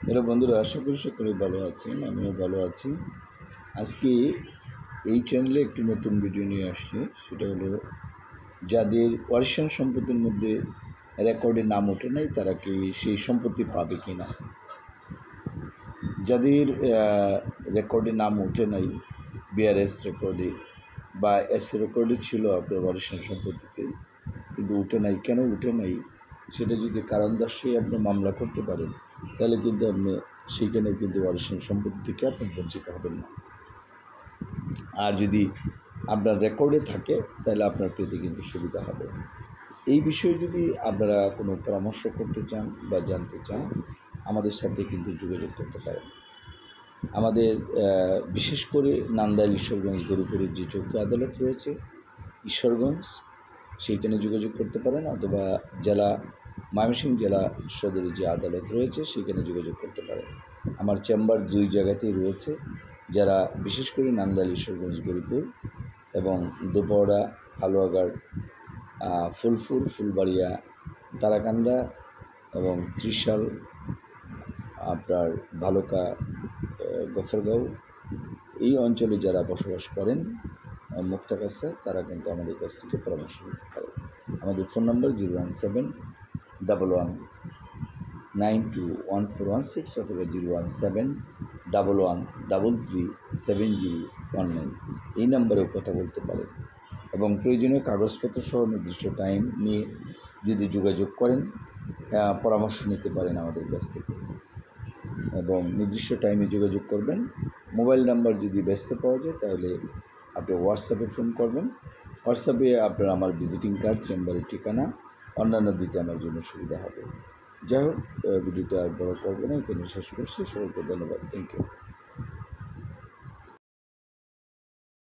Hello বন্ধুরা, আশা করি সকলেই ভালো আছেন। আমিও ভালো আছি। আজকে এই চ্যানেলে একটি নতুন ভিডিও নিয়ে আসছি। সেটা হলো, যাদের ওয়ারিশান সম্পত্তির মধ্যে রেকর্ডে নাম ওঠে নাই তারা কি সেই সম্পত্তি পাবে কি না। যাদের রেকর্ডে নাম ওঠে নাই, বিআরএস রেকর্ডে বা এস রেকর্ডে ছিল আপনার ওয়ারিশান সম্পত্তিতে, কিন্তু উঠে নাই, কেন উঠে নাই সেটা যদি কারণ দর্শাই আপনি মামলা করতে পারেন, তাহলে কিন্তু আপনি সেইখানে কিন্তু ওয়ারিশান সম্পত্তি থেকে আপনি বঞ্চিত হবেন না। আর যদি আপনার রেকর্ডে থাকে তাহলে আপনার পেতে কিন্তু সুবিধা হবে। এই বিষয়ে যদি আপনারা কোনো পরামর্শ করতে চান বা জানতে চান, আমাদের সাথে কিন্তু যোগাযোগ করতে পারেন। আমাদের বিশেষ করে নান্দাইল ঈশ্বরগঞ্জ গরুপুরের যে চৌকি আদালত রয়েছে ঈশ্বরগঞ্জ, সেইখানে যোগাযোগ করতে পারেন, অথবা জেলা ময়মনসিংহ জেলা সদরের যে আদালত রয়েছে সেখানে যোগাযোগ করতে পারেন। আমার চেম্বার দুই জায়গাতেই রয়েছে। যারা বিশেষ করে নান্দাইল ঈশ্বরগঞ্জ গরুপুর এবং দুপড়া হালুয়াঘাট, ফুলপুর, ফুলবাড়িয়া, তারাকান্দা এবং ত্রিশাল, আপনার ভালুকা, গফরগাঁও, এই অঞ্চলে যারা বসবাস করেন মুক্তাগাছা, তারা কিন্তু আমাদের কাছ থেকে পরামর্শ নিতে পারে। আমাদের ফোন নম্বর 01711921416 অথবা 01711337019, এই নম্বরেও কথা বলতে পারেন। এবং প্রয়োজনীয় কাগজপত্র সহ নির্দিষ্ট টাইম নিয়ে যদি যোগাযোগ করেন, পরামর্শ নিতে পারেন আমাদের কাছ থেকে, এবং নির্দিষ্ট টাইমে যোগাযোগ করবেন। মোবাইল নাম্বার যদি ব্যস্ত পাওয়া যায় তাহলে আপনি হোয়াটসঅ্যাপে ফোন করবেন। হোয়াটসঅ্যাপে আপনার আমার ভিজিটিং কার্ড, চেম্বারের ঠিকানা, অন্যান্য দিতে আমার জন্য সুবিধা হবে। যাই হোক, ভিডিওটা আর বড় করবো না, এখানে শেষ করছি। সবাইকে ধন্যবাদ। Thank you.